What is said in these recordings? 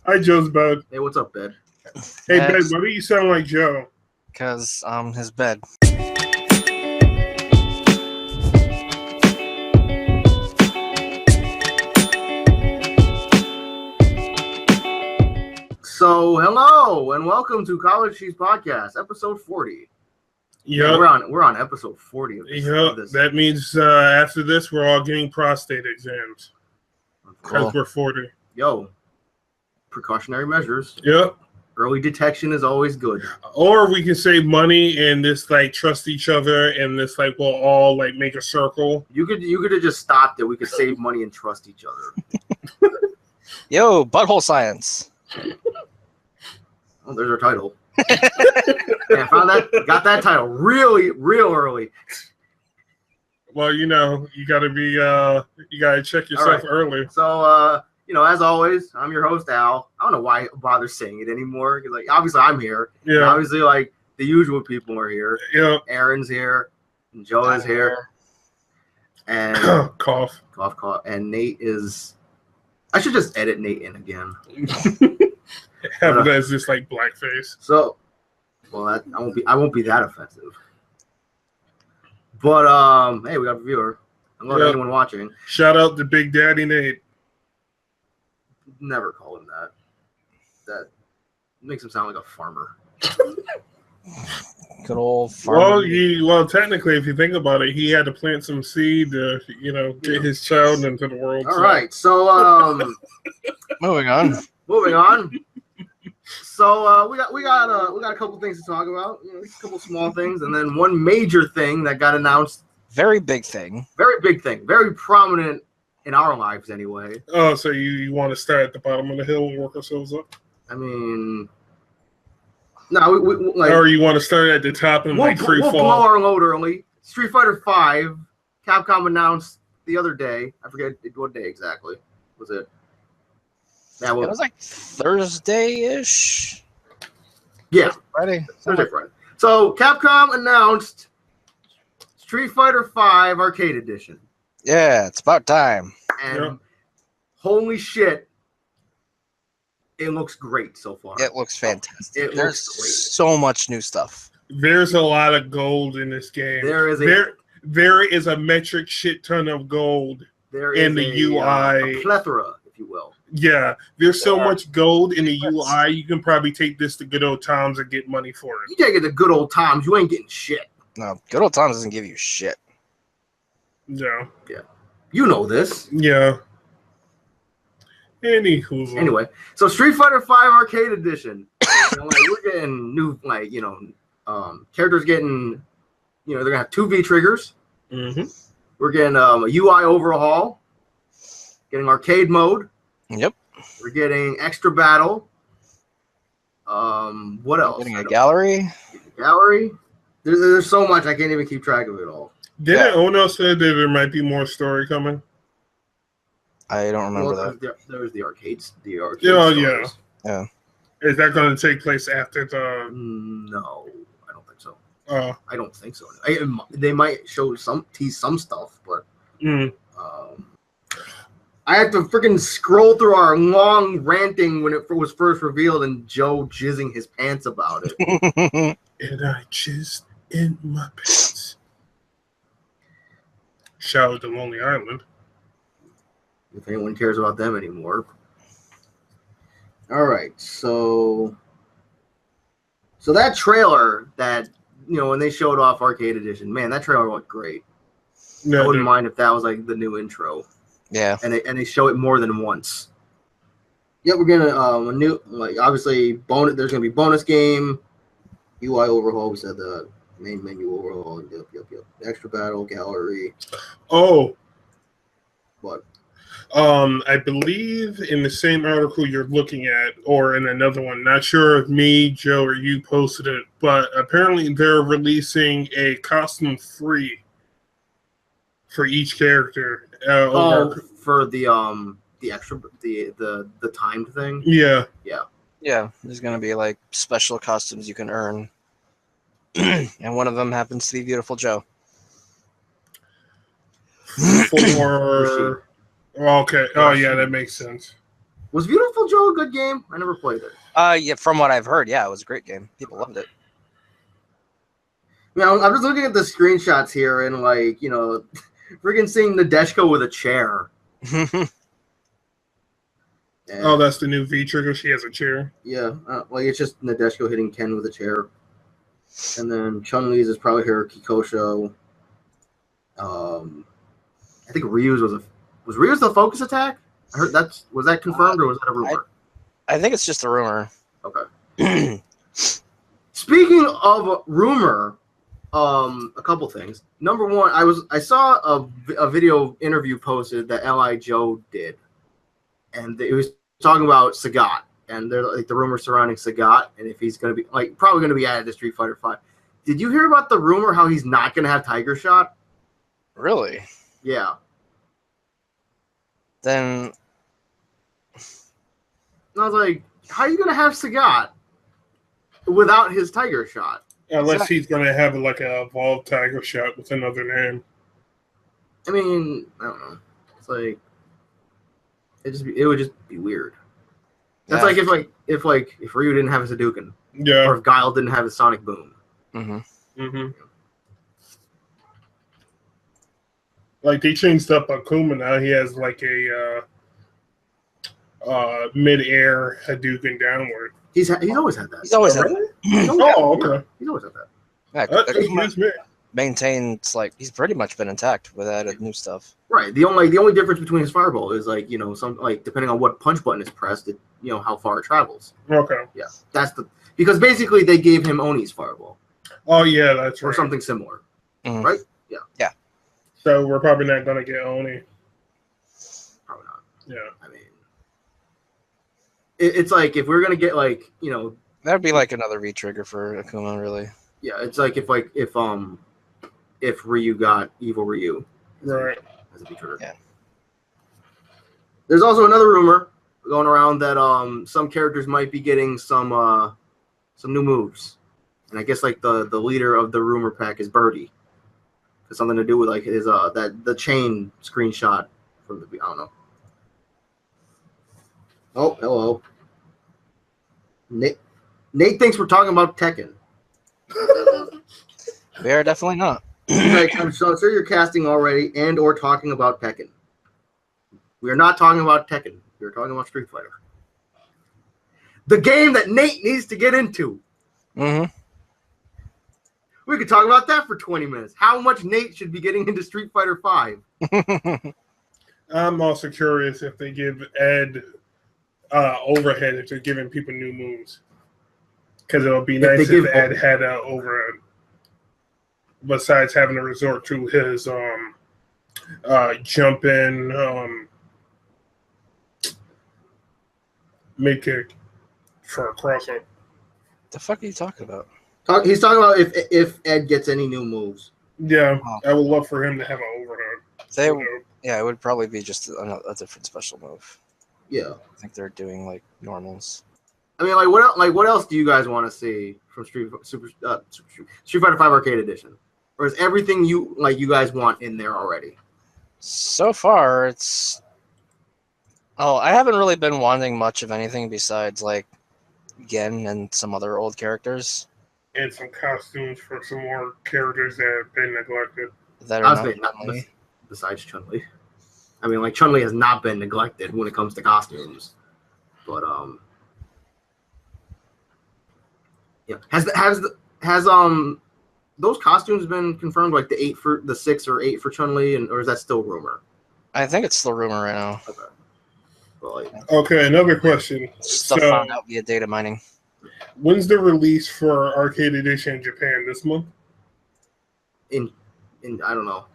Hi, Joe's bed. Hey, what's up, Bed? Hey, Bed, why do you sound like Joe? Because his bed. So, hello and welcome to College Cheese Podcast, episode 40. Yeah, we're on episode 40 of this. Yep. That means after this, we're all getting prostate exams because we're 40. Yo, precautionary measures. Yep. Early detection is always good. Or we can save money and just trust each other and this we'll all make a circle. You could have just stopped it. We could save money and trust each other. Yo, butthole science. Oh, there's our title. Yeah, got that title real early. Well, you gotta be you gotta check yourself early. So as always, I'm your host, Al. I don't know why I bother saying it anymore. Because obviously I'm here. Yeah. And obviously, the usual people are here. Yeah. Aaron's here. And Joe is here. And cough. And Nate is. I should just edit Nate in again. Have it as this blackface. So, well, I won't be that offensive. But hey, we got a viewer. I'm not anyone watching. Shout out to Big Daddy Nate. Never call him that. That makes him sound like a farmer. Good old farmer. Well, technically, if you think about it, he had to plant some seed to, get his child into the world. All right, so Moving on. So we got a couple things to talk about. A couple small things, and then one major thing that got announced. Very big thing. Very big thing. Very prominent in our lives, anyway. Oh, so you want to start at the bottom of the hill and work ourselves up? I mean, no, we or you want to start at the top and free fall? We'll blow our load early. Street Fighter V, Capcom announced the other day. I forget what day exactly. Was it? Yeah, it was Thursday-ish. Yeah. Friday. Thursday, Friday. So Capcom announced Street Fighter V Arcade Edition. Yeah, it's about time. And holy shit, it looks great so far. It looks fantastic. There's so so much new stuff. There's a lot of gold in this game. There is a metric shit ton of gold in the UI. A plethora, if you will. Yeah, there's so much gold in the UI, you can probably take this to good old times and get money for it. You take it to good old times, you ain't getting shit. No, good old times doesn't give you shit. No. Yeah. You know this. Yeah. Anywho. Anyway, so Street Fighter V Arcade Edition. We're getting new, characters getting, they're going to have 2 V triggers. Mm-hmm. We're getting a UI overhaul. Getting arcade mode. Yep. We're getting extra battle. What else? Getting a gallery. There's so much I can't even keep track of it all. Didn't Ono say that there might be more story coming? I don't remember that. There's the arcades. Yeah. Is that going to take place after the? No, I don't think so. I don't think so. They might tease some stuff, but I have to freaking scroll through our long ranting when it was first revealed and Joe jizzing his pants about it. And I jizzed in my pants. Shout out to Lonely Island. If anyone cares about them anymore. All right, so that trailer that when they showed off Arcade Edition, man, that trailer looked great. No, I wouldn't mind if that was the new intro. Yeah, and they show it more than once. Yeah, we're gonna a new obviously bonus. There's gonna be bonus game, UI overhaul. We said the main menu overhaul. Yep. Extra battle gallery. Oh, what? I believe in the same article you're looking at, or in another one. Not sure if me, Joe, or you posted it, but apparently they're releasing a costume free for each character. For the extra the timed thing. Yeah. There's gonna be special costumes you can earn, and one of them happens to be Beautiful Joe. For okay. Oh yeah, that makes sense. Was Beautiful Joe a good game? I never played it. Yeah, from what I've heard, yeah, it was a great game. People loved it. You know, I'm just looking at the screenshots here and like, you know, freaking seeing Nadeshko with a chair. And, Oh, that's the new V trigger. She has a chair. yeah, like it's just Nadeshko hitting Ken with a chair. And then Chun-Li's is probably her Kikosho. I think Ryu's was Ryu's the focus attack? I heard was that confirmed or was that a rumor? I think it's just a rumor. Okay. Speaking of rumor, a couple things. Number one, I saw a video interview posted that L.I. Joe did, and it was talking about Sagat and like the rumor surrounding Sagat and if he's going to be like probably going to be added to Street Fighter V. Did you hear about the rumor how he's not going to have Tiger Shot? Really? Yeah. Then And I was like, how are you going to have Sagat without his Tiger Shot? Unless he's going to have like a evolved Tiger Shot with another name. I mean, I don't know. It's like it would just be weird. That's like if Ryu didn't have his Hadouken, Yeah. or if Guile didn't have his Sonic Boom. Like they changed up Akuma now. He has like a mid-air Hadouken downward. He's always had that. he's always had that. Oh, okay. He's always had that. Yeah, That's maintains like he's pretty much been intact with added new stuff. Right. The only difference between his fireball is like, you know, some like depending on what punch button is pressed, it, you know, how far it travels. Okay. Yeah. Because basically they gave him Oni's fireball. Oh yeah, that's right. Or something similar. Mhm. Right? Yeah. So we're probably not gonna get Oni. Probably not. Yeah. I mean, it's like if we're gonna get like, you know, That would be like another V trigger for Akuma, really. yeah, it's like if Ryu got Evil Ryu. Right. As a feature. Yeah. There's also another rumor going around that some characters might be getting some new moves. And I guess like the leader of the rumor pack is Birdie. It's something to do with like his the chain screenshot from the I don't know. Oh, hello. Nate thinks we're talking about Tekken. We are definitely not. Like, I'm sure you're casting already and or talking about Tekken. We are not talking about Tekken. We are talking about Street Fighter. The game that Nate needs to get into. Mm-hmm. We could talk about that for 20 minutes. How much Nate should be getting into Street Fighter V. I'm also curious if they give Ed overhead if they're giving people new moves. Because it would be nice if Ed had an overhead. Besides having to resort to his jump in mid kick for a cross up. The fuck are you talking about? He's talking about if Ed gets any new moves. Yeah, Oh. I would love for him to have an overhead. Yeah, it would probably be just a different special move. Yeah, I think they're doing like normals. I mean, what else do you guys want to see from Street Fighter V Arcade Edition, or is everything you guys want in there already? So far, it's. Oh, I haven't really been wanting much of anything besides like Gen and some other old characters. And some costumes for some more characters that have been neglected. That are not besides Chun-Li. I mean, like Chun-Li has not been neglected when it comes to costumes, but yeah, has those costumes been confirmed? Like the 6 or 8 for Chun-Li, or is that still rumor? I think it's still rumor right now. Okay. Well, like, Okay, another question. Stuff found out via data mining. When's the release for Arcade Edition in Japan? This month? in I don't know.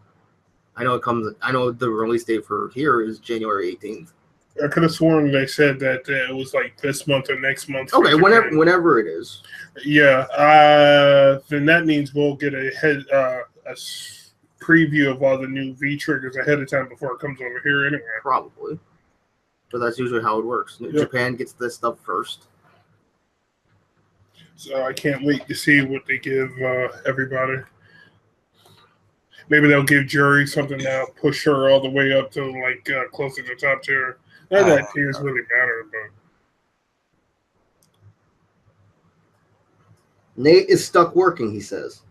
I know the release date for here is January 18th. I could have sworn they said that it was like this month or next month. Okay, whenever it is. Yeah, then that means we'll get a preview of all the new V triggers ahead of time before it comes over here anyway. Probably. But that's usually how it works. Yep. Japan gets this stuff first. So I can't wait to see what they give everybody. Maybe they'll give Jury something that'll push her all the way up to like close to the top tier. Not that tears really matter, but Nate is stuck working, he says.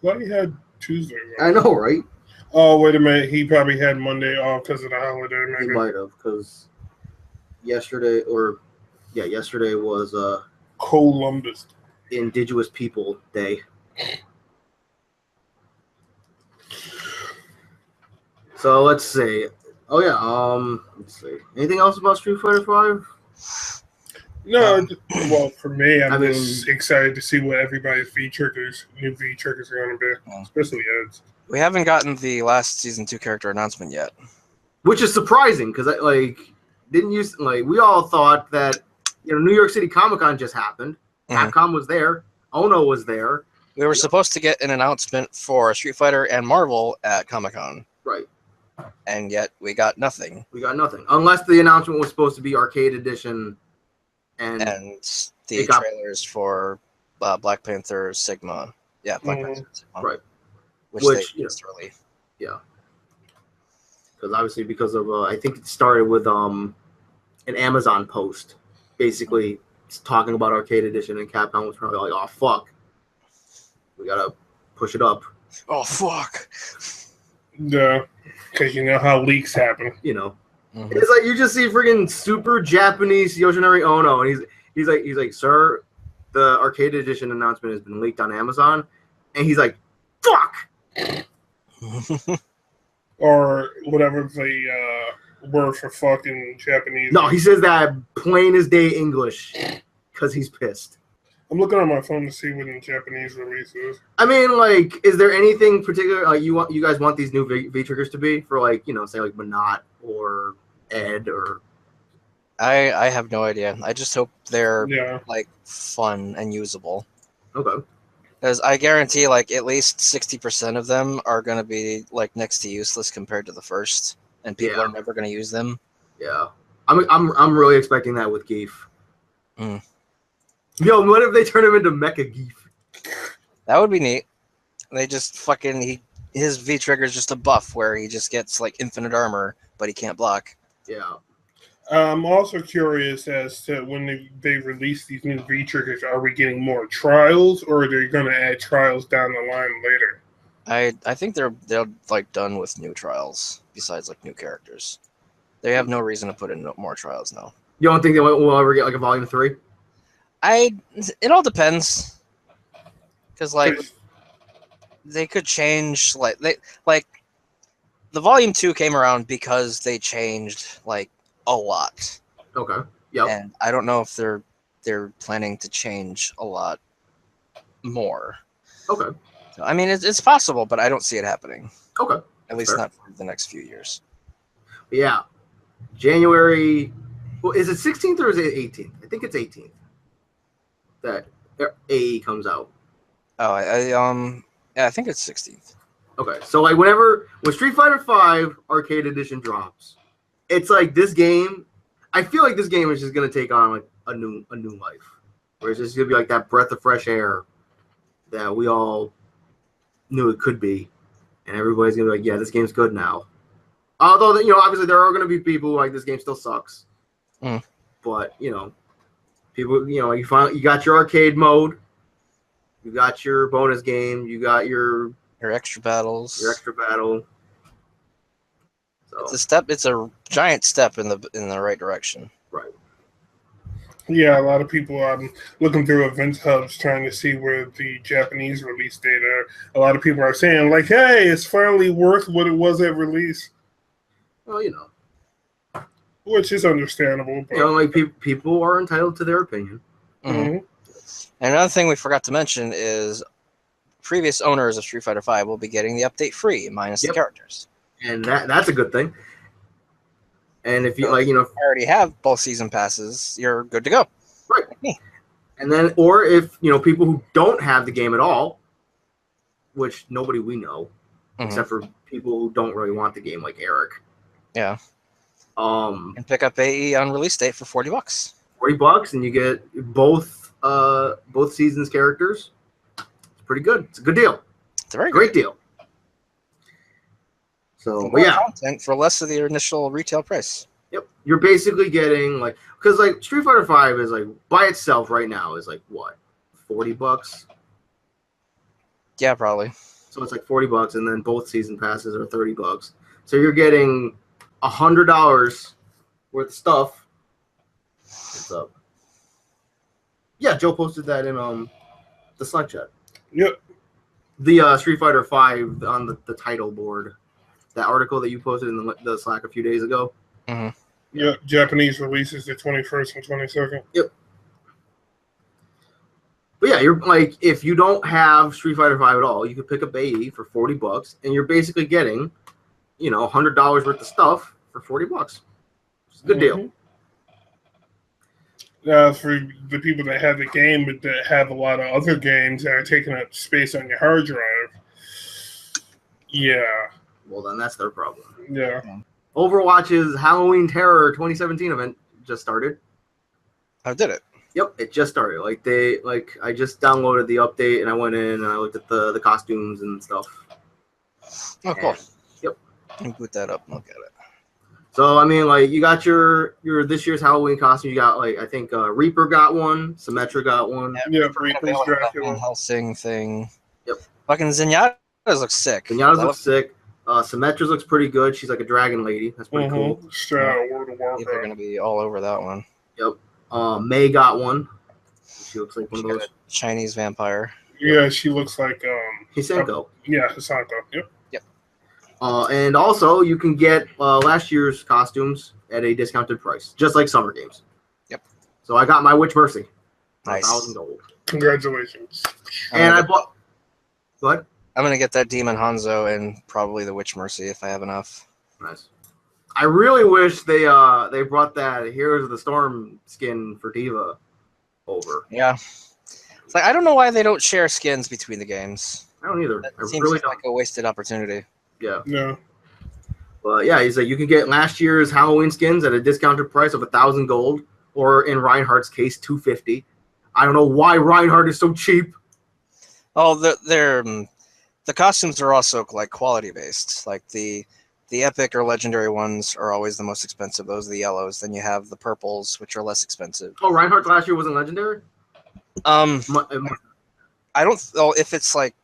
well, he had Tuesday. Right? I know, right? Oh, wait a minute. He probably had Monday off because of the holiday. Maybe. He might have, because yesterday was Columbus. Indigenous People Day. So let's see. Oh yeah. Let's see. Anything else about Street Fighter 5? No, well, for me, I'm I just excited to see what everybody's new V triggers are going to be, especially Ed's. We haven't gotten the last season 2 character announcement yet, which is surprising because we all thought that New York City Comic Con just happened. Capcom was there. Ono was there. We were supposed to get an announcement for Street Fighter and Marvel at Comic Con. Right. And yet we got nothing. We got nothing. Unless the announcement was supposed to be Arcade Edition and the trailers for Black Panther Sigma. Yeah, Black Panther Sigma. Right. Which they missed early. Yeah. Because obviously I think it started with an Amazon post basically talking about Arcade Edition, and Capcom was probably like, oh fuck. We gotta push it up. Oh fuck. Yeah. Because you know how leaks happen. It's like you just see freaking super Japanese Yoshinari Ono, and he's like, sir, the Arcade Edition announcement has been leaked on Amazon, and he's like, fuck. Or whatever the word for fucking Japanese. No, he says that plain as day English because he's pissed. I'm looking on my phone to see when the Japanese release is. I mean, like, is there anything particular you guys want these new V triggers to be for, like, say like Manat or Ed or? I have no idea. I just hope they're like fun and usable. Okay. Because I guarantee like at least 60% of them are going to be like next to useless compared to the first, and people are never going to use them. Yeah, I'm really expecting that with Geef. Mm. Yo, what if they turn him into Mecha Geef? That would be neat. They just his V trigger is just a buff where he just gets like infinite armor, but he can't block. Yeah. I'm also curious as to when they release these new V triggers, are we getting more trials, or are they going to add trials down the line later? I think they're like done with new trials besides like new characters. They have no reason to put in more trials now. You don't think we'll ever get like a volume 3? It all depends, because like they could change the volume 2 came around because they changed like a lot. Okay. Yep. And I don't know if they're planning to change a lot more. Okay. So, I mean, it's possible, but I don't see it happening. Okay. At least not for the next few years. Yeah. January. Well, is it 16th or is it 18th? I think it's 18th. That AE comes out. Oh, I think it's 16th. Okay, so like when Street Fighter 5 Arcade Edition drops, it's like this game. I feel like this game is just gonna take on like a new life, where it's just gonna be like that breath of fresh air that we all knew it could be, and everybody's gonna be like, yeah, this game's good now. Although obviously there are gonna be people who like this game still sucks, but people, you got your arcade mode, you got your bonus game, you got your extra battles, your extra battle. So. It's a giant step in the right direction. Right. Yeah, a lot of people looking through event hubs trying to see where the Japanese release date are. A lot of people are saying like, hey, it's finally worth what it was at release. Well, which is understandable. But like people are entitled to their opinion. Mm-hmm. And another thing we forgot to mention is previous owners of Street Fighter V will be getting the update free, minus the characters. And that's a good thing. And if you already have both season passes, you're good to go. Right. Like and then, or if people who don't have the game at all, which nobody we know, except for people who don't really want the game, like Eric. Yeah. And pick up AE on release date for $40. $40, and you get both seasons characters. It's pretty good. It's a good deal. It's a very great deal. So, For but yeah, content for less of the initial retail price. yep. You're basically getting like, because like Street Fighter V is like by itself right now is like what, $40. Yeah, probably. So it's like $40, and then both season passes are $30. So you're getting $100 worth of stuff. What's up? Yeah, Joe posted that in the Slack chat. Yep. The Street Fighter V on the title board. That article that you posted in the Slack a few days ago. Mm-hmm. Yep. Japanese releases the 21st and 22nd. Yep. But yeah, you're like, if you don't have Street Fighter V at all, you could pick up AE for $40, and you're basically getting, $100 worth of stuff for $40. It's a good deal. For the people that have the game, but that have a lot of other games that are taking up space on your hard drive, yeah. Well, then that's their problem. Yeah. Overwatch's Halloween Terror 2017 event just started. How did it? Yep, it just started. I just downloaded the update and I went in and I looked at the costumes and stuff. Oh, cool. Yep. Let me boot that up and look at it. So I mean, like, you got your this year's Halloween costume. You got I think Reaper got one, Symmetra got one. Yeah, Reaper's Dracula. Helsing thing. Yep. Fucking Zenyatta's looks sick. Zenyatta's looks sick. Symmetra's looks pretty good. She's like a dragon lady. That's pretty cool. Straight out of World of Warcraft. They're gonna be all over that one. Yep. May got one. She looks like one of those Chinese vampire. Yeah, she looks like Hisenko. Yeah, Hisanko. Yep. And also, you can get last year's costumes at a discounted price, just like Summer Games. Yep. So I got my Witch Mercy. Nice. 1,000 gold. Congratulations. And I bought. What? I'm gonna get that Demon Hanzo and probably the Witch Mercy if I have enough. Nice. I really wish they brought that Heroes of the Storm skin for Diva over. Yeah. It's like I don't know why they don't share skins between the games. I don't either. That I seems really like a wasted opportunity. Yeah. No. But yeah, he's like, you can get last year's Halloween skins at a discounted price of 1,000 gold, or in Reinhardt's case, 250. I don't know why Reinhardt is so cheap. Oh, the costumes are also like quality based. Like the epic or legendary ones are always the most expensive. Those are the yellows. Then you have the purples, which are less expensive. Oh, Reinhardt last year wasn't legendary? I don't. Oh, if it's like.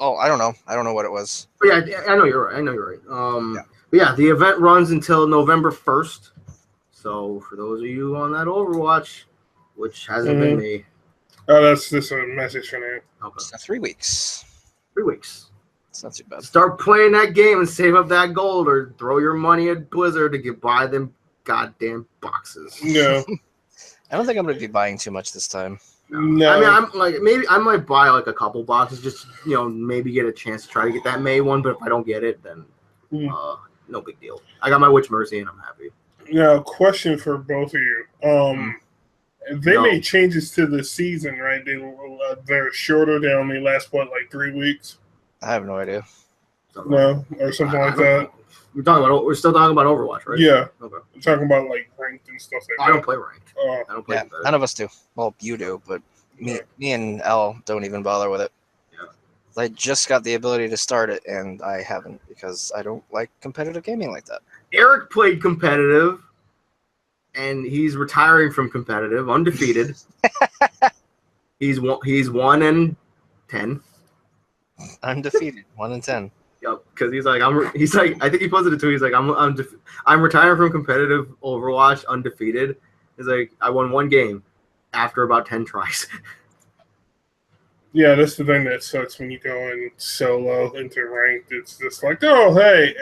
Oh, I don't know. I don't know what it was. But yeah, I know you're right. Yeah. But yeah, the event runs until November 1st. So for those of you on that Overwatch, which hasn't been me. Oh, that's just a message for me. Okay. So 3 weeks. 3 weeks. It's not too bad. Start playing that game and save up that gold, or throw your money at Blizzard to buy them goddamn boxes. No. I don't think I'm going to be buying too much this time. No. I mean, I'm like, maybe I might buy like a couple boxes, just maybe get a chance to try to get that May one. But if I don't get it, then no big deal. I got my Witch Mercy and I'm happy. Now, question for both of you. They made changes to the season, right? They're shorter. They only last like 3 weeks. I have no idea. No, or something like that. We're still talking about Overwatch, right? Yeah. Okay. We're talking about like ranked and stuff like that. I don't play ranked. Oh. I don't play. Yeah, none of us do. Well, you do, but me and Elle don't even bother with it. Yeah. I just got the ability to start it, and I haven't because I don't like competitive gaming like that. Eric played competitive, and he's retiring from competitive, undefeated. He's 1-10. Undefeated, 1-10. Yep, because he's like, I think he posted it too. He's like, I'm retiring from competitive Overwatch, undefeated. He's like, I won 1 game after about 10 tries. Yeah, that's the thing that sucks when you go in solo into ranked. It's just like, oh, hey,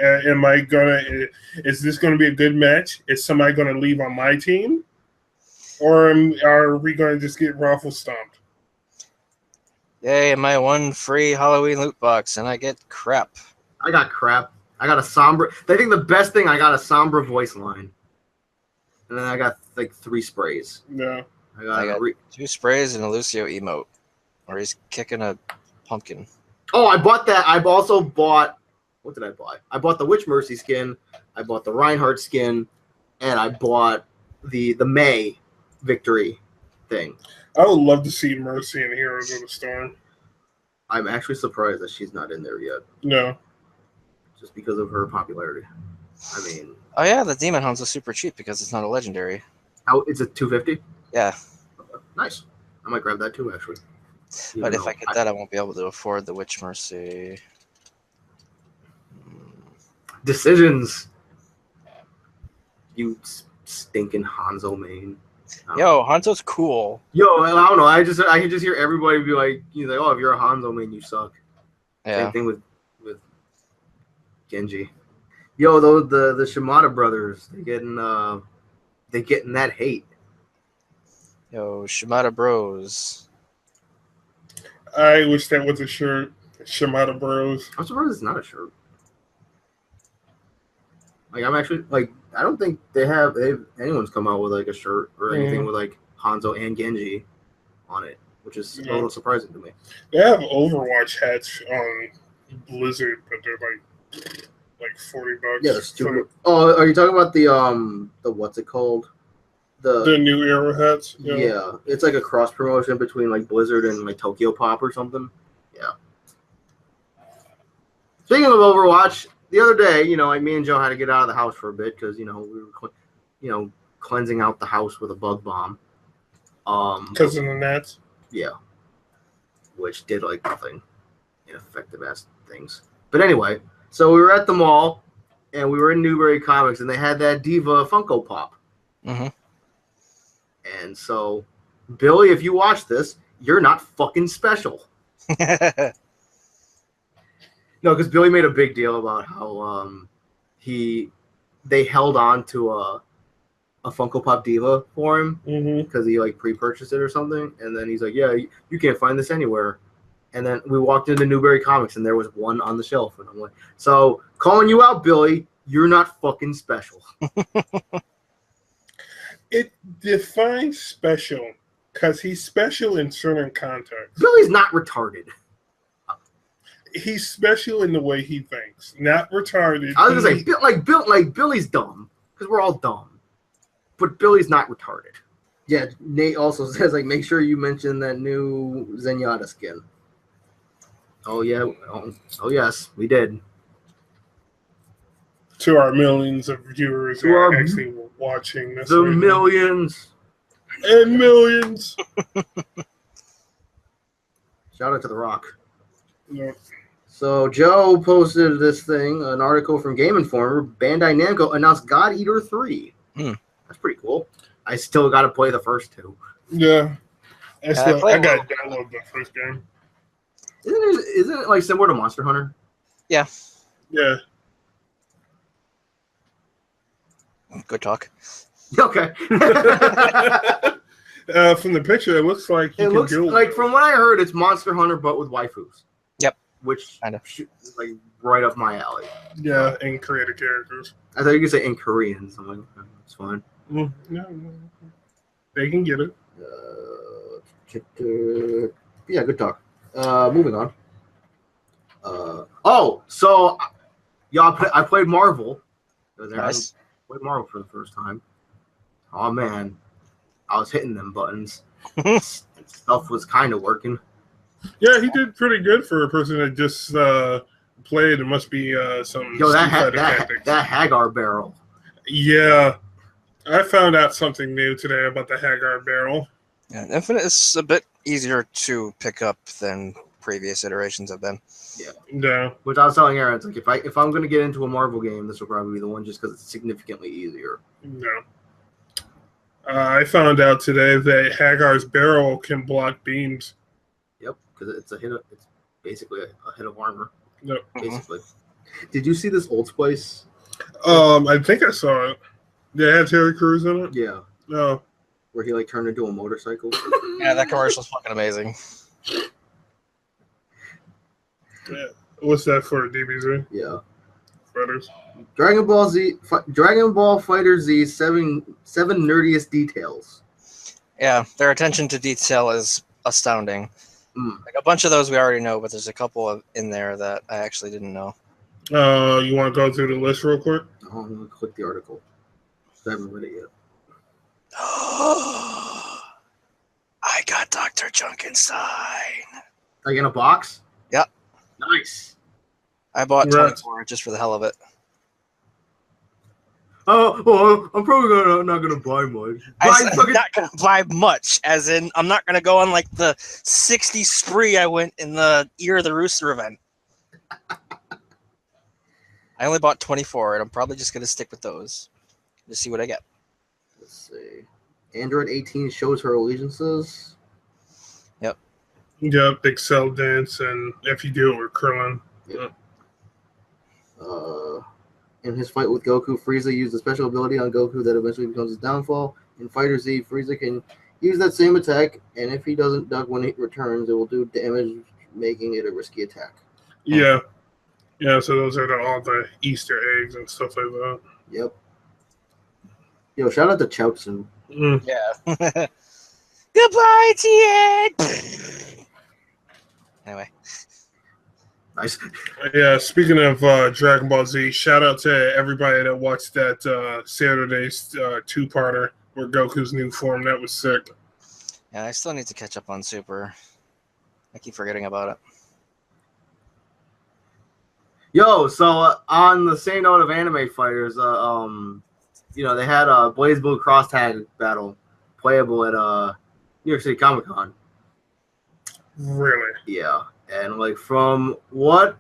is this gonna be a good match? Is somebody gonna leave on my team, or are we gonna just get raffle stomped? Yay, my 1 free Halloween loot box, and I get crap. I got crap. I got a Sombra. I think the best thing, I got a Sombra voice line. And then I got like 3 sprays. No. I got 2 sprays and a Lucio emote. Or he's kicking a pumpkin. Oh, I bought that. I've also bought, what did I buy? I bought the Witch Mercy skin. I bought the Reinhardt skin. And I bought the May victory thing. I would love to see Mercy in Heroes of the Storm. I'm actually surprised that she's not in there yet. No. just because of her popularity. I mean, Oh yeah, the Demon Hound's is super cheap because it's not a legendary. how is it? $250? Yeah, Nice. I might grab that too, actually. but if I get that, I won't be able to afford the Witch Mercy. Decisions. You stinking Hanzo main. Yo, Hanzo's cool. Yo, I don't know. I can just hear everybody be like, oh, if you're a Hanzo main, you suck. Yeah. Same thing with Genji. Yo, the Shimada brothers, they getting that hate. Yo, Shimada Bros. I wish that was a shirt. Shimada Bros. I'm surprised it's not a shirt. Like, I'm actually like, I don't think anyone's come out with like a shirt or anything with like Hanzo and Genji on it, which is a little surprising to me. They have Overwatch hats on Blizzard, but they're like $40. Yeah, that's stupid. Oh, are you talking about the what's it called? The new Arrow hats? Yeah, it's like a cross promotion between like Blizzard and like Tokyo Pop or something. Yeah. Speaking of Overwatch, the other day, like me and Joe had to get out of the house for a bit because we were, cleansing out the house with a bug bomb. Because of the gnats. Yeah. Which did like nothing, ineffective ass things. But anyway, so we were at the mall, and we were in Newbury Comics, and they had that Diva Funko Pop. Mm-hmm. And so, Billy, if you watch this, you're not fucking special. No, because Billy made a big deal about how they held on to a Funko Pop Diva for him because he like pre-purchased it or something, and then he's like, "Yeah, you can't find this anywhere." And then we walked into Newbury Comics, and there was one on the shelf, and I'm like, "So, calling you out, Billy, you're not fucking special." It defines special because he's special in certain contexts. Billy's not retarded. He's special in the way he thinks, not retarded. I was gonna say, Billy's dumb because we're all dumb, but Billy's not retarded. Yeah, Nate also says like, make sure you mention that new Zenyatta skin. Oh yeah, oh yes, we did. To our millions of viewers who are actually watching this. The millions. And millions. Shout out to The Rock. Yeah. So Joe posted this thing, an article from Game Informer. Bandai Namco announced God Eater 3. That's pretty cool. I still got to play the first two. Yeah. I got to download the first game. Isn't it like similar to Monster Hunter? Yeah. Yeah. Good talk. Okay. From the picture, it looks like it looks like, from what I heard, it's Monster Hunter but with waifus. Yep. Which is like right up my alley. Yeah, and creative characters. I thought you could say in Korean. So I'm like, it's fine. No, they can get it. Yeah, good talk. Moving on. So I played Marvel. Nice. Played Marvel for the first time. Oh man, I was hitting them buttons. Stuff was kind of working. Yeah, he did pretty good for a person that just played. It must be some. Yo, that Hagar barrel. Yeah, I found out something new today about the Hagar barrel. Yeah, Infinite is a bit easier to pick up than previous iterations have been. Yeah. Which I was telling Aaron, it's like if I'm going to get into a Marvel game, this will probably be the one just because it's significantly easier. No. I found out today that Hagar's barrel can block beams. Yep, because it's basically a hit of armor. Yep. Basically. Did you see this Old Spice? I think I saw it. They had Terry Crews in it? Yeah. No. Where he turned into a motorcycle. Yeah, that commercial's fucking amazing. Yeah. What's that for, DBZ? Yeah. Brothers. Dragon Ball Fighter Z 7 nerdiest details. Yeah, their attention to detail is astounding. Like a bunch of those we already know, but there's a couple in there that I actually didn't know. You want to go through the list real quick? Oh, I'm going to click the article. I haven't read it yet. I got Dr. Junkenstein. Like in a box? Yep. Nice. I bought Congrats. 24 just for the hell of it. Oh, well, I'm probably not gonna buy much. I'm not gonna buy much, as in I'm not gonna go on like the 60 spree I went in the Year of the Rooster event. I only bought 24, and I'm probably just gonna stick with those to see what I get. Let's see. Android 18 shows her allegiances. Yep, Excel Dance, and if you do it with Krillin. Yep. In his fight with Goku, Frieza used a special ability on Goku that eventually becomes his downfall. In Fighter Z, Frieza can use that same attack, and if he doesn't duck when he returns, it will do damage, making it a risky attack. Yeah. Yeah, so those are all the Easter eggs and stuff like that. Yep. Yo, shout out to Chaozu. Yeah. Goodbye, Tien! Anyway. Nice. Yeah, speaking of Dragon Ball Z, shout out to everybody that watched that Saturday's two-parter where Goku's new form. That was sick. Yeah, I still need to catch up on Super. I keep forgetting about it. Yo, so on the same note of anime fighters, they had a Blaze Blue cross tag battle playable at New York City Comic Con. Really? Yeah, and like from what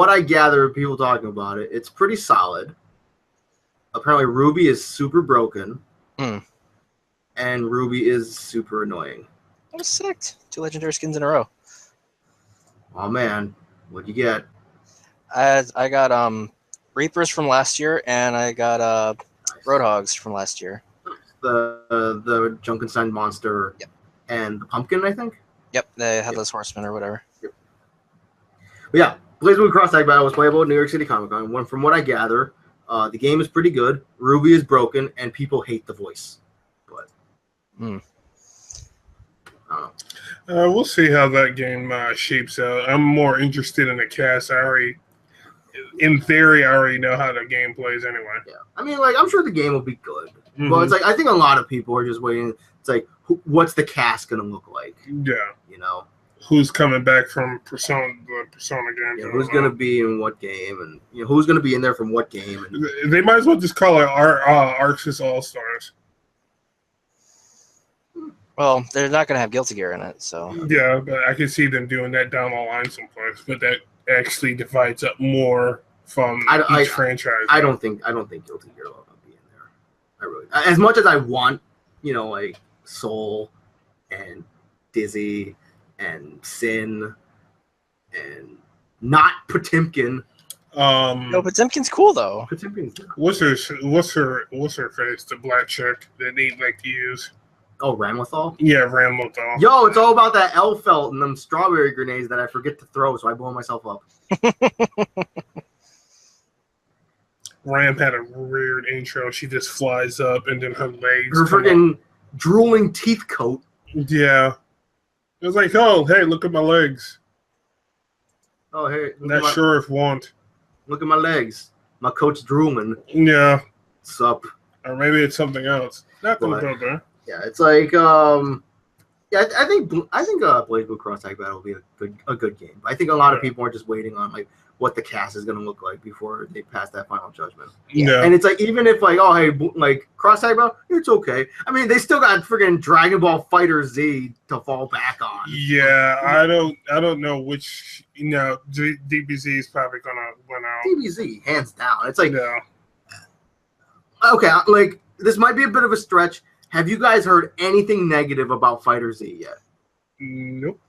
I gather, people talking about it, it's pretty solid. Apparently, Ruby is super broken, and Ruby is super annoying. That was sick. 2 legendary skins in a row. Oh man, what'd you get? I got Reapers from last year, and I got Roadhogs from last year. The Junkenstein monster, yep. And the pumpkin, I think. Yep, the Headless Horseman or whatever. Yep. But yeah, Blaze Blue Cross Tag Battle was playable at New York City Comic Con. From what I gather, the game is pretty good. Ruby is broken, and people hate the voice. But I don't know. We'll see how that game shapes out. I'm more interested in the cast. In theory, I already know how the game plays anyway. Yeah, I mean, like I'm sure the game will be good. But it's like I think a lot of people are just waiting. It's like, what's the cast gonna look like? Yeah, who's coming back from the Persona game? Yeah, who's gonna be in what game, and who's gonna be in there from what game? And they might as well just call it Arxis All Stars. Well, they're not gonna have Guilty Gear in it, so yeah, but I can see them doing that down the line someplace. But that actually divides up more from each franchise. I don't think Guilty Gear will be in there. I really, as much as I want, like Soul and Dizzy and Sin and not Potemkin. No, Potemkin's cool though. Potemkin's what's her face? The black chick that they like to use. Oh, Ramlethal? Yeah, Ramlethal. Yo, it's all about that L felt and them strawberry grenades that I forget to throw, so I blow myself up. Ram had a weird intro. She just flies up, and then her legs. Her freaking drooling teeth coat. Yeah. It was like, oh, hey, look at my legs. Oh, hey. That sheriff won't. Look at my legs. My coat's drooling. Yeah. Sup. Or maybe it's something else. Not gonna go there. Yeah, it's like, I think Blaze Blue Cross Tag Battle will be a good game. I think a lot of people are just waiting on like what the cast is going to look like before they pass that final judgment. Yeah. And it's like, even if like, oh hey, like Cross Tag Battle, it's okay. I mean, they still got freaking Dragon Ball Fighter Z to fall back on. Yeah, I don't know which. DBZ is probably gonna win out. DBZ, hands down. It's like, yeah. Okay, like this might be a bit of a stretch. Have you guys heard anything negative about Fighter Z yet? Nope.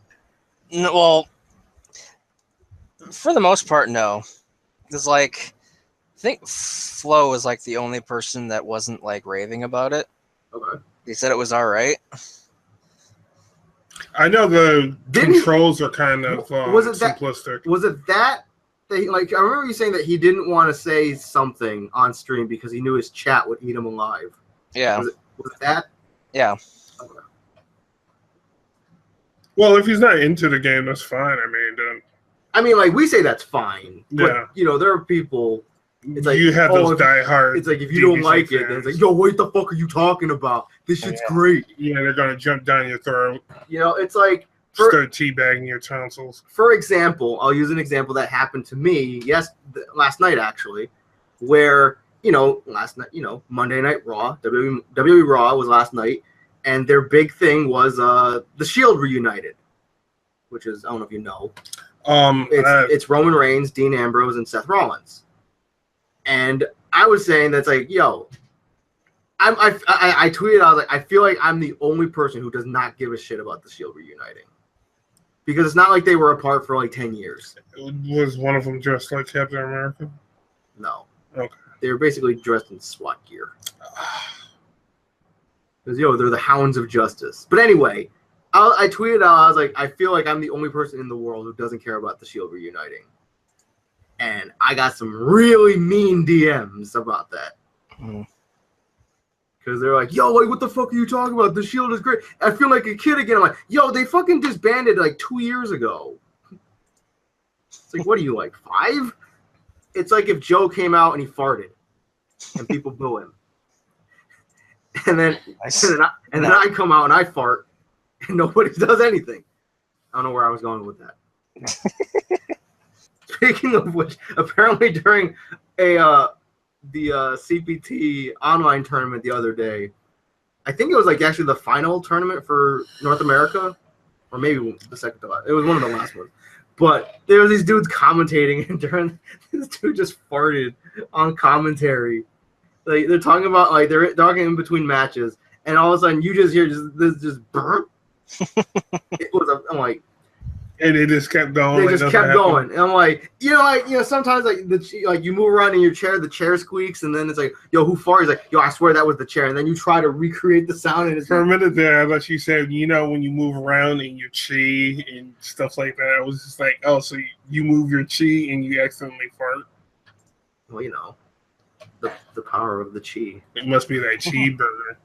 No, well, for the most part, no. Because, like, I think Flo was, like, the only person that wasn't, like, raving about it. Okay. He said it was all right. I know the controls are kind of simplistic. Was it that like, I remember you saying that he didn't want to say something on stream because he knew his chat would eat him alive. Yeah. Was it that? Yeah. Okay. Well, if he's not into the game, that's fine. I mean, like, we say that's fine. But, yeah. There are people. It's like, you have those diehard. It's like, if you don't like it, then it's like, yo, what the fuck are you talking about? This shit's great. Yeah, they're going to jump down your throat. It's like, start teabagging your tonsils. For example, I'll use an example that happened to me last night actually, where last night Monday Night Raw, WWE Raw was last night, and their big thing was the Shield reunited, which is I don't know if you know, it's Roman Reigns, Dean Ambrose, and Seth Rollins, and I was saying that's like, yo, I tweeted, I was like, I feel like I'm the only person who does not give a shit about the Shield reuniting. Because it's not like they were apart for like 10 years. Was one of them dressed like Captain America? No. Okay. They were basically dressed in SWAT gear. Because, they're the hounds of justice. But anyway, I tweeted out, I was like, I feel like I'm the only person in the world who doesn't care about the Shield reuniting. And I got some really mean DMs about that. Because they're like, yo, like, what the fuck are you talking about? The Shield is great. I feel like a kid again. I'm like, yo, they fucking disbanded like 2 years ago. It's like, what are you, like, 5? It's like if Joe came out and he farted and people boo him. And then I come out and I fart and nobody does anything. I don't know where I was going with that. Speaking of which, apparently during the CPT online tournament the other day, I think it was like actually the final tournament for North America, or maybe the second to last. It was one of the last ones. But there was these dudes commentating, and this dude just farted on commentary. Like they're talking about, like they're talking in between matches, and all of a sudden you just hear just burp. I'm like. And it just kept going. They just kept going, and I'm like, sometimes like you move around in your chair, the chair squeaks, and then it's like, yo, who farted? He's like, yo, I swear that was the chair, and then you try to recreate the sound, and it's for a minute there, I thought you said, when you move around in your chi and stuff like that, I was just like, oh, so you move your chi and you accidentally fart. Well, the power of the chi. It must be that chi burger.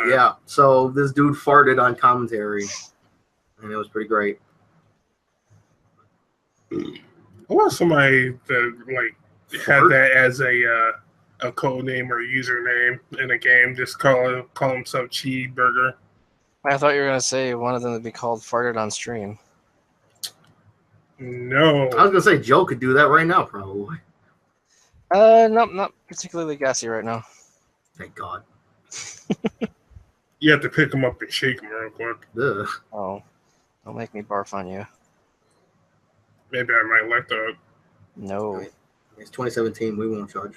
Yeah, so this dude farted on commentary. And it was pretty great. I want somebody that had that as a code name or username in a game. Just call himself Cheeseburger. I thought you were gonna say one of them would be called Farted on Stream. No. I was gonna say Joe could do that right now, probably. No, not particularly gassy right now. Thank God. You have to pick him up and shake him real quick. Ugh. Oh. Don't make me barf on you. Maybe I might like that. No. It's 2017. We won't judge.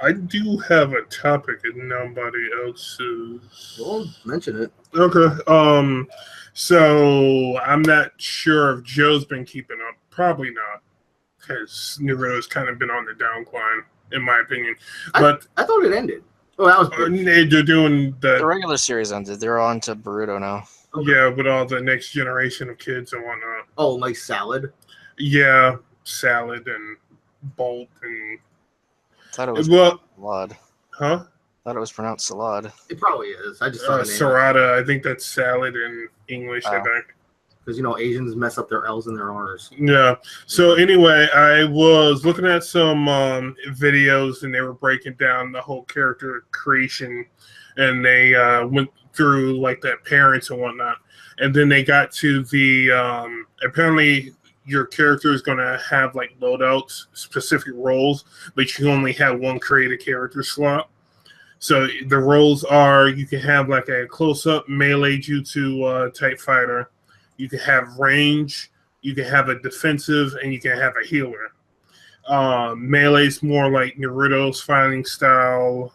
I do have a topic and nobody else's. Well, mention it. Okay. So I'm not sure if Joe's been keeping up. Probably not, because Naruto's kind of been on the downcline, in my opinion. But I thought it ended. Oh, that was good. They're doing the regular series ended. They're on to Boruto now. Okay. Yeah, with all the next generation of kids and whatnot. Oh, like Salad? Yeah, Salad and Bolt and. I thought it was Salad. Huh? I thought it was pronounced Salad. It probably is. I just saw the name. Serrata. I think that's salad in English. I think. Because Asians mess up their L's and their R's. Yeah. So anyway, I was looking at some videos and they were breaking down the whole character creation, and they went through like the parents and whatnot, and then they got to the apparently your character is going to have like loadouts, specific roles, but you only have one creative character slot. So the roles are, you can have like a close-up melee jutsu type fighter. You can have range, you can have a defensive, and you can have a healer. Melee's more like Naruto's fighting style.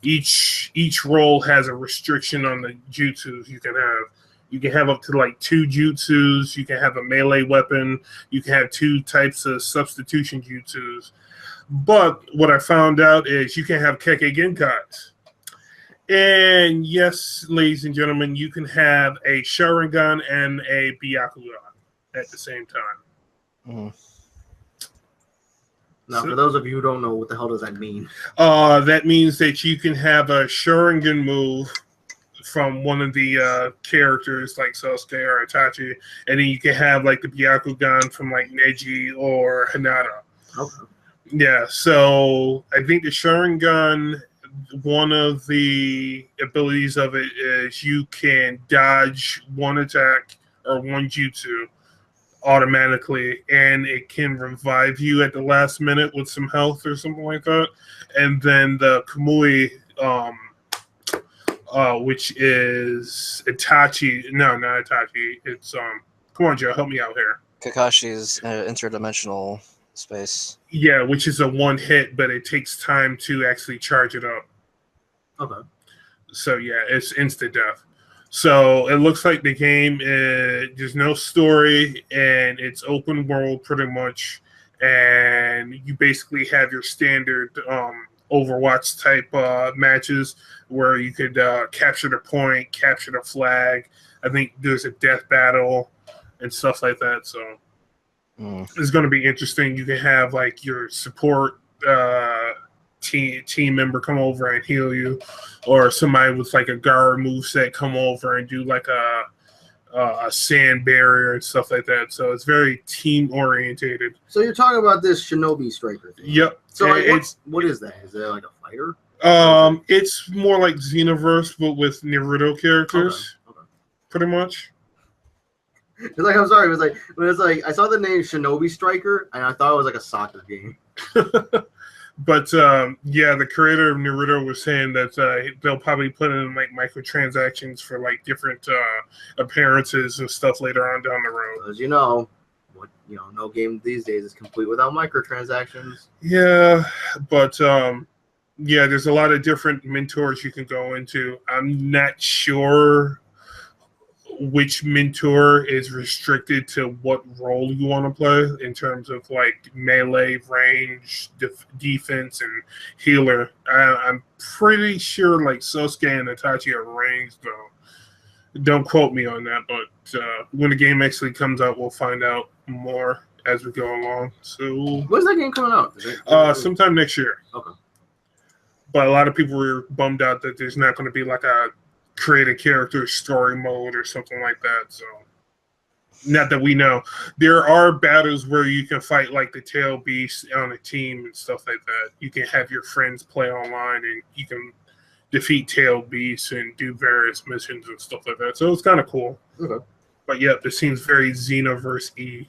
Each role has a restriction on the jutsus you can have. You can have up to like 2 jutsus. You can have a melee weapon. You can have 2 types of substitution jutsus. But what I found out is you can have Kekkei Genkais. And yes, ladies and gentlemen, you can have a Sharingan and a Byakugan at the same time. Mm-hmm. Now, for those of you who don't know, what the hell does that mean? That means that you can have a Sharingan move from one of the characters like Sasuke or Itachi, and then you can have like the Byakugan from like Neji or Hinata. Okay. Yeah, so I think the Sharingan, one of the abilities of it is you can dodge one attack or one jutsu automatically, and it can revive you at the last minute with some health or something like that. And then the Kamui, which is Itachi. No, not Itachi. It's come on, Joe, help me out here. Kakashi's interdimensional space. Yeah, which is a one hit, but it takes time to actually charge it up. Okay. So yeah, it's instant death. So it looks like the game there's no story and it's open world pretty much, and you basically have your standard Overwatch type matches where you could capture the point, capture the flag. I think there's a death battle and stuff like that. So it's going to be interesting. You can have like your support team member come over and heal you, or somebody with like a guard moveset come over and do like a sand barrier and stuff like that. So it's very team orientated. So you're talking about this Shinobi Striker thing? Yep. So like, what is that? Is it like a fighter? It's more like Xenoverse, but with Naruto characters, Okay. pretty much. It's like, I'm sorry, it was like I saw the name Shinobi Striker and I thought it was like a soccer game. But yeah, the creator of Naruto was saying that they'll probably put in like microtransactions for like different appearances and stuff later on down the road. As you know, no game these days is complete without microtransactions. Yeah, but yeah, there's a lot of different mentors you can go into. I'm not sure which mentor is restricted to what role you want to play in terms of like melee, range, defense, and healer. I'm pretty sure like Sasuke and Itachi are ranged though. Don't quote me on that, but when the game actually comes out, we'll find out more as we go along. So when's that game coming out? Sometime next year. Okay. But a lot of people were bummed out that there's not going to be like a create a character story mode or something like that. So not that we know. There are battles where you can fight like the tail beast on a team and stuff like that. You can have your friends play online and you can defeat tail beasts and do various missions and stuff like that. So it's kind of cool. Okay. But yeah, this seems very Xenoverse-y.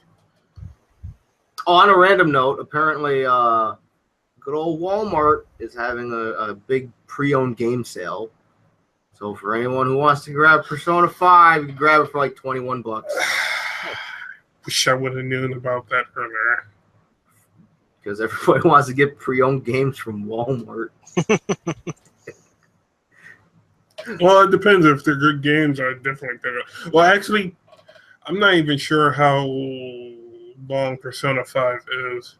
Oh, on a random note, apparently good old Walmart is having a big pre-owned game sale. So for anyone who wants to grab Persona 5, you can grab it for like $21. Wish I would have known about that earlier. Because everybody wants to get pre-owned games from Walmart. Well, it depends. If they're good games, I definitely pick it. Well, actually, I'm not even sure how long Persona 5 is.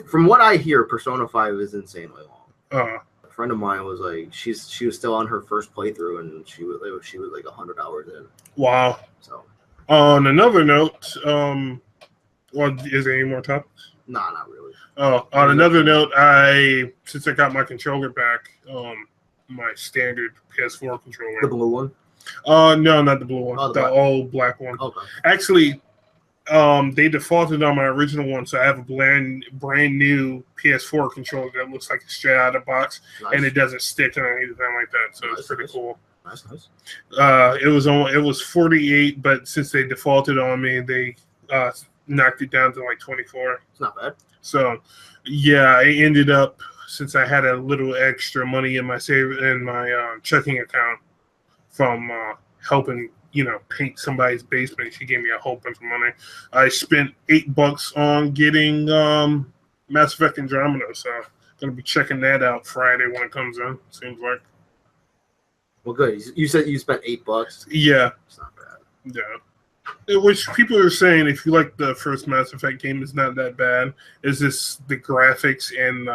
From what I hear, Persona 5 is insanely long. A friend of mine was like, she was still on her first playthrough, and she was like 100 hours in. Wow. So on another note, well, is there any more topics? Nah, not really. Oh, on another note, since I got my controller back, my standard PS4 controller. The blue one? No, not the blue one. Oh, the old black one. Okay. Actually, they defaulted on my original one, so I have a brand new PS4 controller that looks like it's straight out of the box, Nice. And it doesn't stick or anything like that. So Nice, it's pretty nice. cool. Nice. It was 48, but since they defaulted on me, they knocked it down to like 24. It's not bad. So yeah, I ended up, since I had a little extra money in my checking account from helping paint somebody's basement. She gave me a whole bunch of money. I spent $8 on getting Mass Effect Andromeda, so gonna be checking that out Friday when it comes in. Seems like. Well, good. You said you spent $8. Yeah. It's not bad. Yeah. Which people are saying, if you like the first Mass Effect game, it's not that bad. It's just the graphics and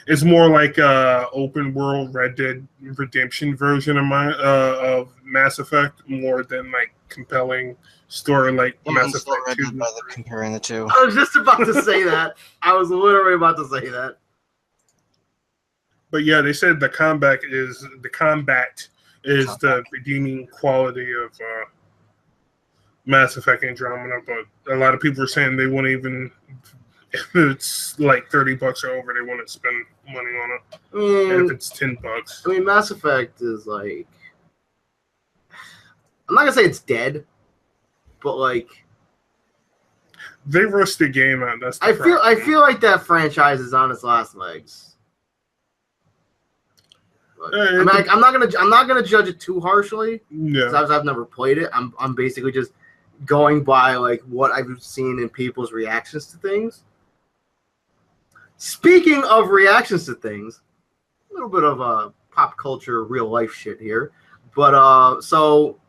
it's more like a open world Red Dead Redemption version of Mass Effect, more than like compelling story like Mass Effect 2. By comparing the two. I was just about to say that. I was literally about to say that. But yeah, they said the combat is the redeeming quality of Mass Effect Andromeda. But a lot of people are saying they won't even If it's like $30 or over, they want to spend money on it. I mean, And if it's $10, I mean, Mass Effect is like, I'm not gonna say it's dead, but like, they rushed the game out. That's the I problem. feel like that franchise is on its last legs. But, I mean, I'm not gonna judge it too harshly. Yeah. Because I've never played it. I'm basically just going by like what I've seen in people's reactions to things. Speaking of reactions to things, a little bit of pop culture, real life shit here. But so,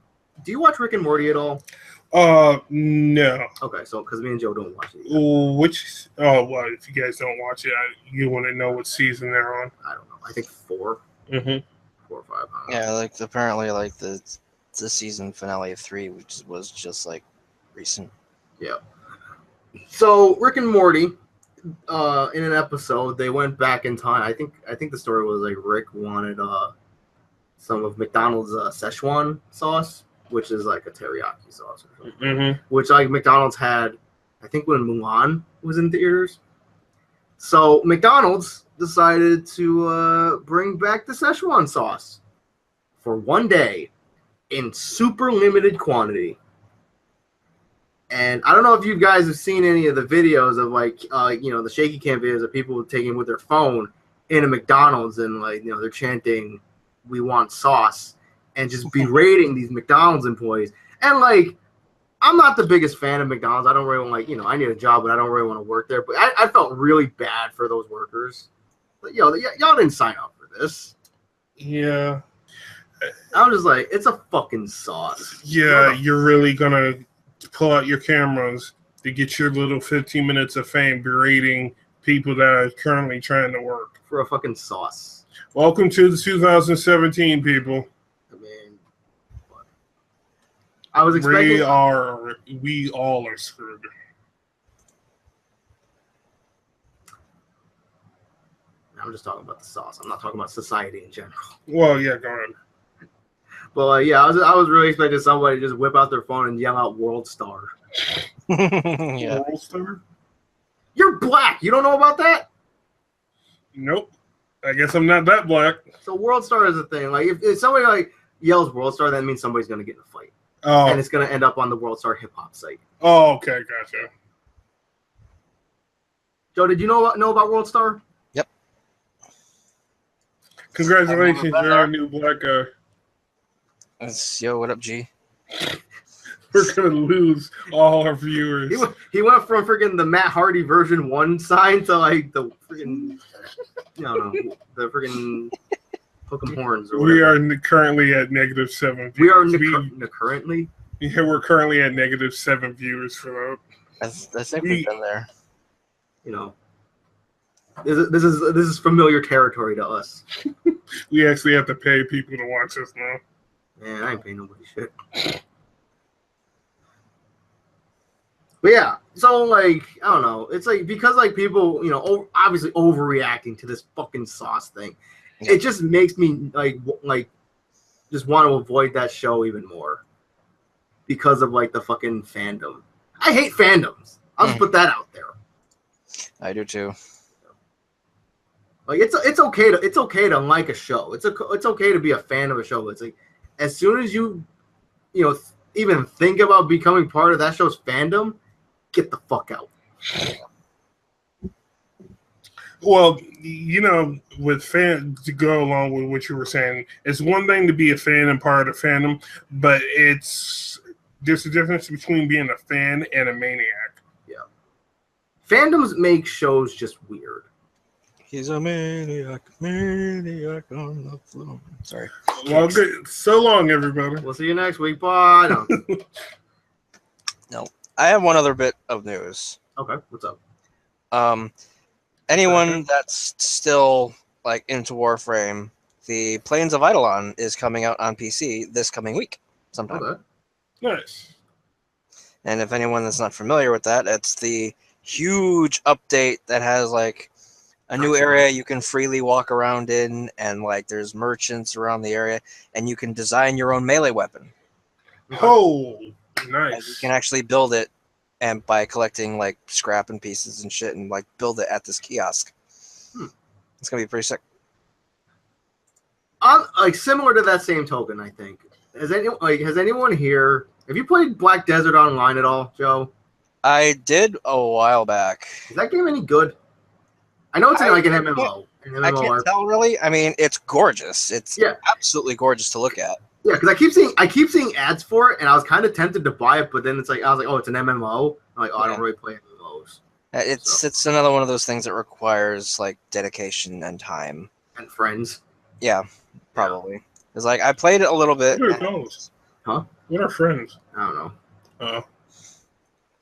do you watch Rick and Morty at all? No. Okay, so because me and Joe don't watch it. Well, if you guys don't watch it, you want to know what season they're on? I don't know. I think 4. Mm-hmm. 4 or 5. Yeah, like apparently like the season finale of 3, which was just like recent. Yeah. So Rick and Morty, in an episode, they went back in time. I think the story was like Rick wanted some of McDonald's Szechuan sauce, which is like a teriyaki sauce or something. Mm-hmm. Which like McDonald's had, I think when Mulan was in theaters. So McDonald's decided to bring back the Szechuan sauce for one day in super limited quantity. And I don't know if you guys have seen any of the videos of like, the shaky cam videos of people taking with their phone in a McDonald's and like, they're chanting, "We want sauce," and just berating these McDonald's employees. And like, I'm not the biggest fan of McDonald's. I don't really want I need a job, but I don't really want to work there. But I felt really bad for those workers. But y'all didn't sign up for this. Yeah. I'm just like, it's a fucking sauce. Yeah, you're really gonna pull out your cameras to get your little 15 minutes of fame berating people that are currently trying to work for a fucking sauce. Welcome to the 2017, people. I mean, what? I was expecting we all are screwed. I'm just talking about the sauce. I'm not talking about society in general. Well, yeah, go ahead. But yeah, I was really expecting somebody to just whip out their phone and yell out "World Star." Yeah. World Star? You're black. You don't know about that? Nope. I guess I'm not that black. So World Star is a thing. Like if somebody like yells "World Star," that means somebody's gonna get in a fight. Oh. And it's gonna end up on the World Star hip hop site. Oh, okay, gotcha. Joe, did you know about World Star? Yep. Congratulations, you're our new black guy. Yo, what up, G? We're gonna lose all our viewers. He went from freaking the Matt Hardy version 1 sign to like the freaking the freaking hook 'em horns. Or we are currently at -7. We are currently. Yeah, we're currently at -7 viewers for that. I think we've been there. This is familiar territory to us. We actually have to pay people to watch us now. Man, I ain't paying nobody shit. But yeah, so like, I don't know. It's like, because like people, obviously overreacting to this fucking sauce thing. Yeah. It just makes me like just want to avoid that show even more. Because of like the fucking fandom. I hate fandoms. I'll just put that out there. I do too. Like it's okay to like a show. It's okay to be a fan of a show. It's like, as soon as you even think about becoming part of that show's fandom, get the fuck out. Well, with fans, to go along with what you were saying, it's one thing to be a fan and part of fandom, but there's a difference between being a fan and a maniac. Yeah. Fandoms make shows just weird. He's a maniac on the floor. Sorry. Well, good. So long, everybody. We'll see you next week. Bye. No. I have one other bit of news. Okay, what's up? Anyone that's still like into Warframe, the Plains of Eidolon is coming out on PC this coming week sometime. Okay. Nice. And if anyone that's not familiar with that, it's the huge update that has like a new area you can freely walk around in, and like there's merchants around the area, and you can design your own melee weapon. Oh, nice. And you can actually build it and by collecting like scrap and pieces and shit, and like build it at this kiosk. It's gonna be pretty sick. Like similar to that same token, I think. Has anyone here? Have you played Black Desert Online at all, Joe? I did a while back. Is that game any good? I know it's like an MMO. I can't tell really. I mean, it's gorgeous. It's absolutely gorgeous to look at. Yeah, because I keep seeing ads for it, and I was kind of tempted to buy it, but then I was like, oh, it's an MMO. I'm like, oh, I don't really play MMOs. It's another one of those things that requires like dedication and time and friends. Yeah, probably. It's like I played it a little bit. What are those? Huh? What are friends? I don't know. I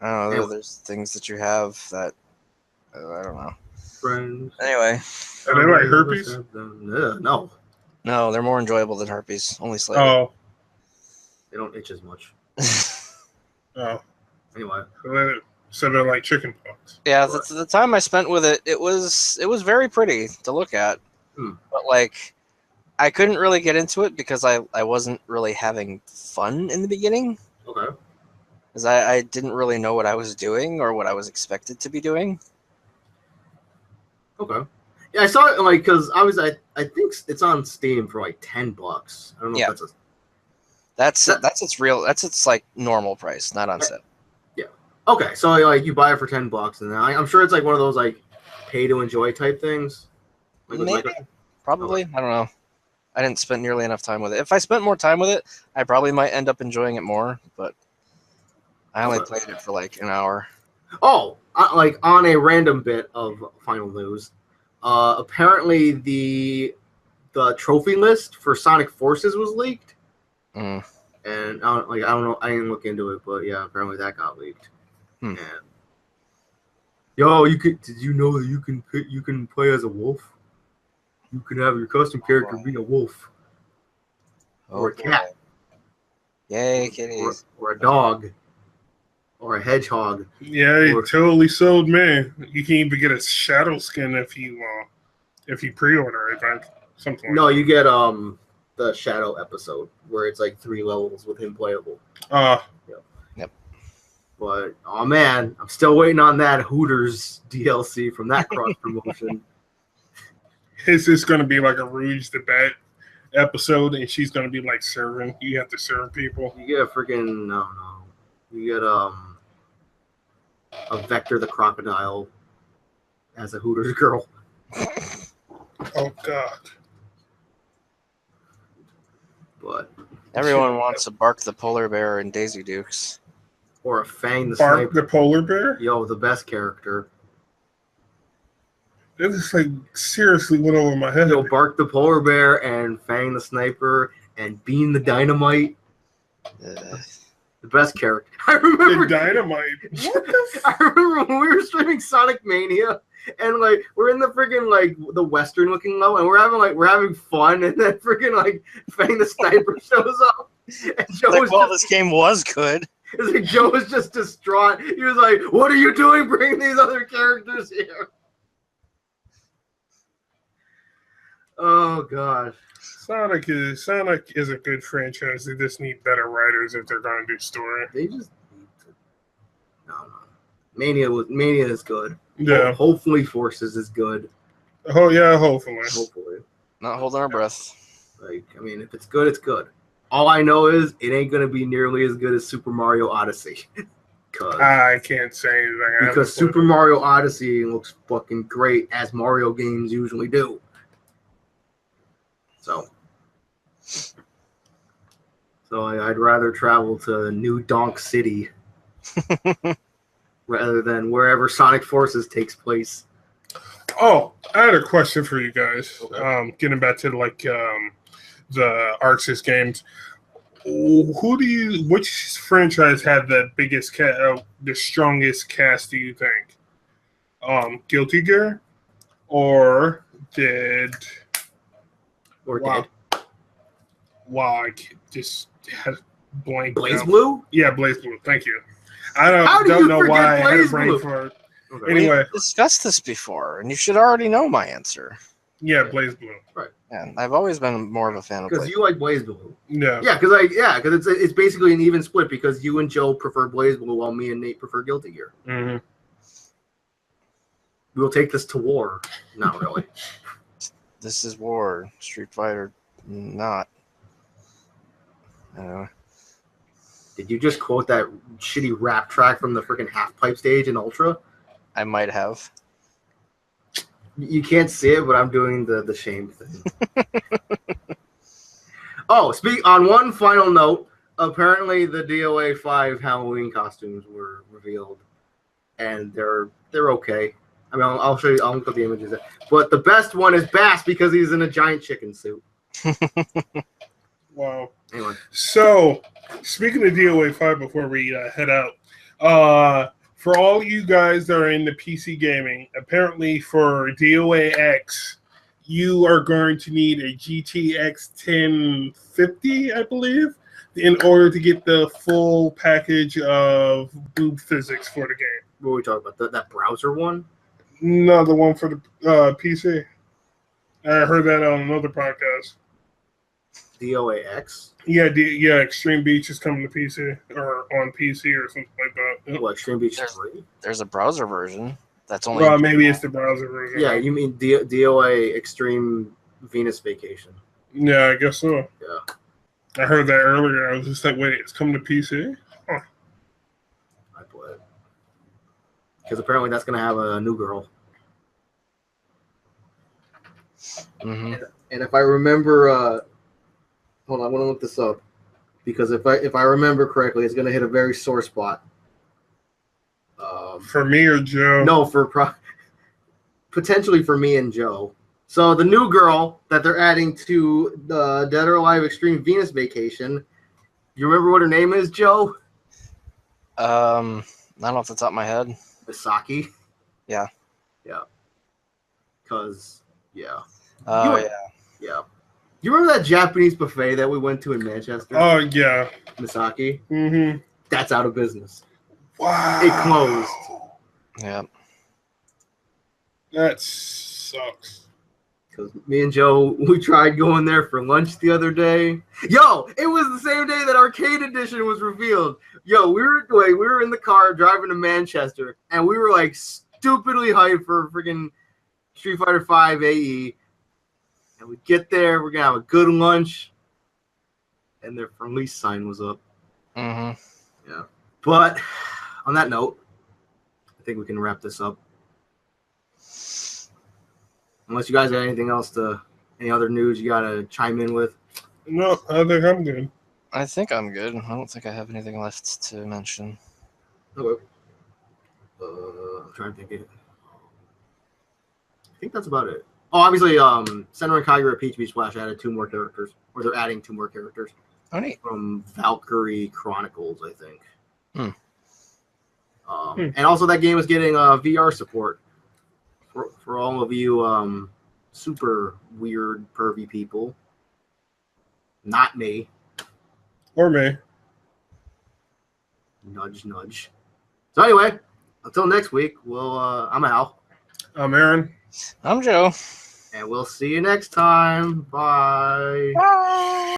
don't know. There's things that you have that I don't know. Friends. Anyway. Are they like herpes? No. No, they're more enjoyable than herpes. Only slightly. Oh. They don't itch as much. Oh. Anyway. So they're like chicken pox. Yeah, the time I spent with it, it was very pretty to look at. But like I couldn't really get into it because I wasn't really having fun in the beginning. Okay. Because I didn't really know what I was doing or what I was expected to be doing. Okay. Yeah, I saw it like because I think it's on Steam for like $10. I don't know if that's that's its like normal price, not on sale. Yeah. Okay, so like you buy it for $10, and I'm sure it's like one of those like pay to enjoy type things. Like, maybe. Probably. I don't know. I didn't spend nearly enough time with it. If I spent more time with it, I probably might end up enjoying it more. But I only played it for like an hour. Oh, like on a random bit of final news, apparently the trophy list for Sonic Forces was leaked, and I don't know, I didn't look into it, but yeah, apparently that got leaked. And did you know that you can play as a wolf? You can have your custom character be a wolf, or a cat. Yay, kitties! Or a dog. Or a hedgehog. Yeah, it totally sold me. You can even get a shadow skin if you pre-order it. Something. No, you get the shadow episode where it's like 3 levels with him playable. Yep. But oh man, I'm still waiting on that Hooters DLC from that cross promotion. Is this going to be like a Rouge the Bat episode, and she's going to be like serving? You have to serve people. You get a freaking no. You get a Vector the Crocodile as a Hooters girl. Oh God! But everyone wants a Bark the Polar Bear and Daisy Dukes, or a Fang the Bark Sniper. the Polar Bear. Yo, the best character. It just like seriously went over my head. Yo, Bark the Polar Bear and Fang the Sniper and Bean the Dynamite. The best character. I remember the Dynamite. What the I remember when we were streaming Sonic Mania, and like we're in the freaking like the Western looking level, and we're having fun, and then freaking like Fang the Sniper shows up, and Joe like, well, this game was good. It's like Joe was just distraught. He was like, "What are you doing, bringing these other characters here?" Oh gosh. Sonic is a good franchise. They just need better writers if they're going to do story. They just need to. No. Mania is good. Yeah. Hopefully, Forces is good. Oh yeah, hopefully. Not holding our breath. Like, I mean, if it's good, it's good. All I know is it ain't gonna be nearly as good as Super Mario Odyssey. I can't say anything. Because Super Mario Odyssey looks fucking great, as Mario games usually do. So I'd rather travel to New Donk City rather than wherever Sonic Forces takes place. Oh, I had a question for you guys. Okay. Getting back to like the Arxis games, which franchise had the biggest the strongest cast? Do you think? Guilty Gear, or did? Wow, I just had blank. BlazBlue? Yeah, BlazBlue. Thank you. I don't know why I had a brain for it. Okay. Anyway. We've discussed this before, and you should already know my answer. Yeah, Blaze Blue. Yeah, I've always been more of a fan of Because Blaze. you like Blaze Blue. Yeah. Yeah, because it's basically an even split because you and Joe prefer Blaze Blue while me and Nate prefer Guilty Gear. Mm-hmm. We will take this to war. Not really. This is war. Street Fighter, not. Anyway. Did you just quote that shitty rap track from the freaking half pipe stage in Ultra? I might have. You can't see it, but I'm doing the shame thing. Oh, on one final note, apparently the DOA 5 Halloween costumes were revealed, and they're okay. I mean, I'll show you. I'll look up the images. But the best one is Bass because he's in a giant chicken suit. Wow. Anyway, So, speaking of DOA 5, before we head out, for all you guys that are into PC gaming, apparently for DOA X, you are going to need a GTX 1050, I believe, in order to get the full package of boob physics for the game. what were we talking about? That browser one? No, the one for the PC. I heard that on another podcast. DOA X? Yeah, Extreme Beach is coming to PC or on PC or something like that. Yep. What, Extreme Beach 3? There's a browser version that's only. Well, maybe it's the browser version. Yeah, you mean DOA Extreme Venus Vacation. Yeah, I guess so. Yeah. I heard that earlier. I was just like, wait, it's coming to PC? Huh. I play it. Because apparently that's going to have a new girl. Mm-hmm. And if I remember, hold on, I want to look this up. Because if I remember correctly, it's going to hit a very sore spot. For me or Joe? No, potentially for me and Joe. So the new girl that they're adding to the Dead or Alive Extreme Venus Vacation, you remember what her name is, Joe? I don't know off the top of my head. Misaki. Yeah. Yeah. Because, yeah. Oh, You- yeah. Yeah. You remember that Japanese buffet that we went to in Manchester? Oh, yeah. Misaki? Mm-hmm. That's out of business. Wow. It closed. Yeah. That sucks. Because me and Joe, we tried going there for lunch the other day. Yo, it was the same day that Arcade Edition was revealed. Yo, we were in the car driving to Manchester, and we were like stupidly hyped for freaking Street Fighter V AE. And we get there, we're gonna have a good lunch, and their release sign was up. Mm-hmm. Yeah. But on that note, I think we can wrap this up. Unless you guys got anything else any other news you gotta chime in with. No, I think I'm good. I think I'm good. I don't think I have anything left to mention. Okay. I'm trying to think of it. I think that's about it. Oh, obviously, Senran Kagura Peach Beach Splash added 2 more characters, or they're adding 2 more characters Oh, neat. from Valkyrie Chronicles, I think. Hmm. And also, that game is getting VR support for all of you super weird, pervy people. Not me. Or me. Nudge, nudge. So anyway, until next week, I'm Al. I'm Aaron. I'm Joe. And we'll see you next time. Bye. Bye.